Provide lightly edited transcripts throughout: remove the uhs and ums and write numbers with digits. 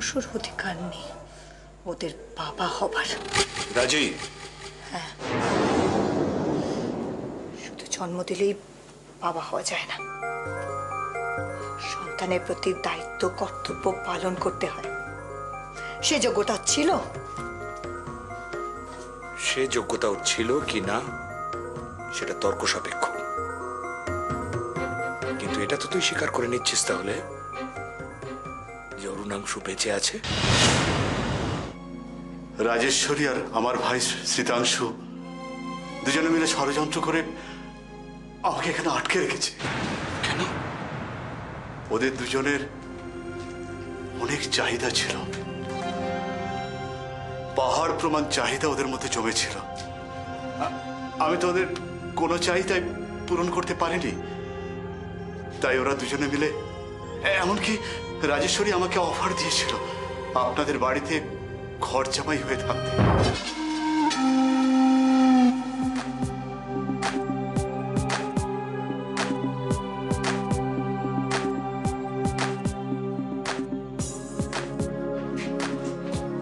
অংশের অধিকার নেই ওদের বাবা হবার। রাজি? হ্যাঁ, শুধু জন্ম দিলেই বাবা হওয়া যায় না, সন্তানের প্রতি দায়িত্ব কর্তব্য পালন করতে হয়। সে যোগ্যতা ছিল? সে যোগ্যতা ছিল কি না সেটা তর্ক সাপেক্ষ, কিন্তু এটা তো তুই স্বীকার করে নিচ্ছিস তাহলে যে অরুণাংশু বেঁচে আছে। রাজেশ্বরী আর আমার ভাই শীতাংশু দুজনে মিলে ষড়যন্ত্র করে আমাকে এখানে আটকে রেখেছে। কেন? ওদের দুজনের অনেক চাহিদা ছিল, পাহাড় প্রমাণ চাহিদা ওদের মধ্যে জমেছিল। আমি তো ওদের কোনো চাহিদাই পূরণ করতে পারিনি, তাই ওরা দুজনে মিলে, এমনকি রাজেশ্বরী আমাকে অফার দিয়েছিল আপনাদের বাড়িতে ঘর জামাই হয়ে থাকতে।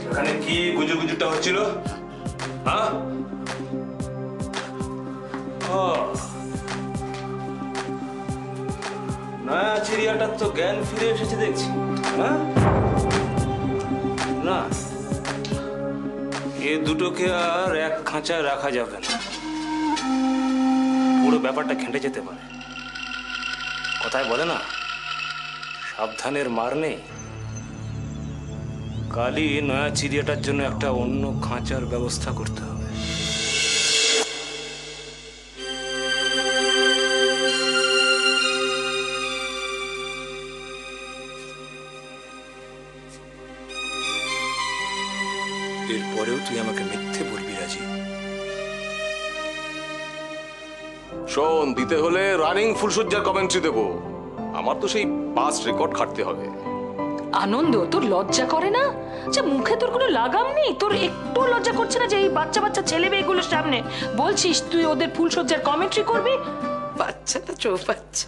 এখানে কি গুজুগুজুটা হচ্ছিল? হ্যাঁ, নয়া চিড়িয়াটার তো জ্ঞান ফিরে এসেছে দেখছি। হ্যাঁ না, এ দুটোকে আর এক খাঁচায় রাখা যাবে না, পুরো ব্যাপারটা ঘেঁটে যেতে পারে। কথায় বলে না, সাবধানের মার নেই। কালই নয়া চিড়িয়াটার জন্য একটা অন্য খাঁচার ব্যবস্থা করতে হবে। এরপরেও তুই আমাকে মিথ্যে বলবি রাজি? শোন, দিতে হলে রানিং ফুলসজ্জার কমেন্ট্রি দেবো। আমার তো সেই পাস্ট রেকর্ড খাটতে হবে। আনন্দ, তোর লজ্জা করে না? আচ্ছা, মুখে তোর কোনো লাগাম নেই? তোর একটু লজ্জা করছে না যে এই বাচ্চা বাচ্চা ছেলে মেয়েগুলোর সামনে বলছিস তুই ওদের ফুলসজ্জার কমেন্ট্রি করবি? বাচ্চাটা চৌপাচ্ছা।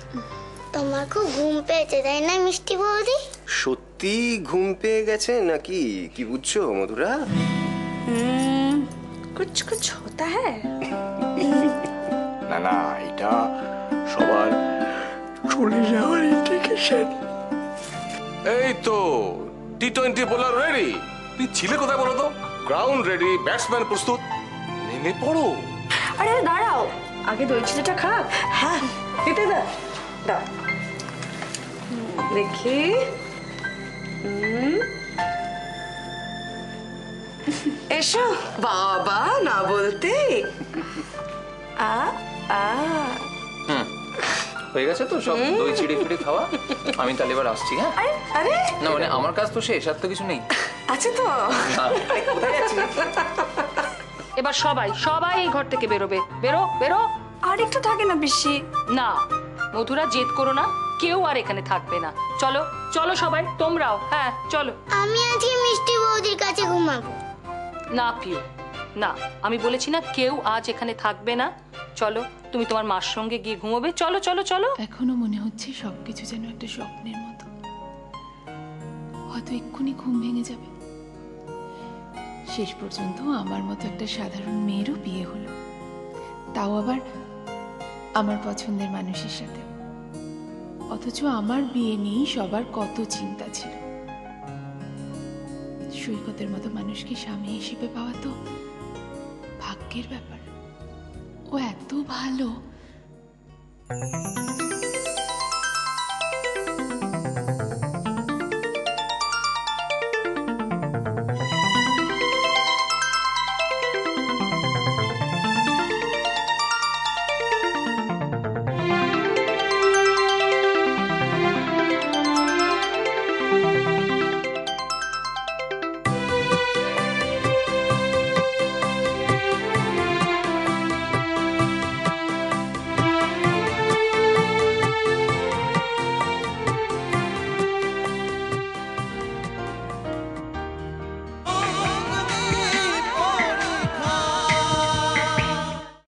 তোমার খুব ঘুম পেয়েছে তাই না মিষ্টি বৌদি? সত্যি ঘুম পেয়ে গেছে নাকি? কি বুঝছো মধুরা? কুছ কুছ হতা হ্যায়। না না, এটা সবার চলে যাওয়ার ইন্ডিকেশন। এই তো টি-20 বোলার রেডি। তুই ছিলে কোথায় বলো তো? গ্রাউন্ড রেডি, ব্যাটসম্যান প্রস্তুত, নেমে পড়ো। আরে দাঁড়াও, আগে দই চিড়েটা খা। হ্যাঁ, দিতে দাও দাও দেখি। এসো বাবা, না বলতে। হয়ে গেছে তো সব দই চিড়ে ফিড়ে খাওয়া? আমি তাহলে এবার আসছি। হ্যাঁ, আরে না মানে আমার কাজ তো শেষ, আর তো কিছু নেই। আছে তো। এবার সবাই সবাই এই ঘর থেকে বেরোবে। বেরো বেরো। আর একটু থাকে না পিসি? না মধুরা, জেদ করো না, কেউ আর এখানে থাকবে না। চলো চলো সবাই, তোমরাও। হ্যাঁ চলো। আমি আজকে মিষ্টি বৌদির কাছে ঘুমাবো। না পিও না, আমি বলেছি না কেউ আজ এখানে থাকবে না। চলো, তুমি তোমার মার সঙ্গে গিয়ে ঘুমোবে। চলো চলো চলো। এখনো মনে হচ্ছে সবকিছু যেন একটা স্বপ্নের মতো, হয়তো এক্ষুনি ঘুম ভেঙে যাবে। শেষ পর্যন্ত আমার মতো একটা সাধারণ মেয়েরও বিয়ে হলো, তাও আবার আমার পছন্দের মানুষের সাথে। অথচ আমার বিয়ে নিয়েই সবার কত চিন্তা ছিল। সৈকতের মতো মানুষকে স্বামী হিসেবে পাওয়া তো ভাগ্যের ব্যাপার। ও এত ভালো।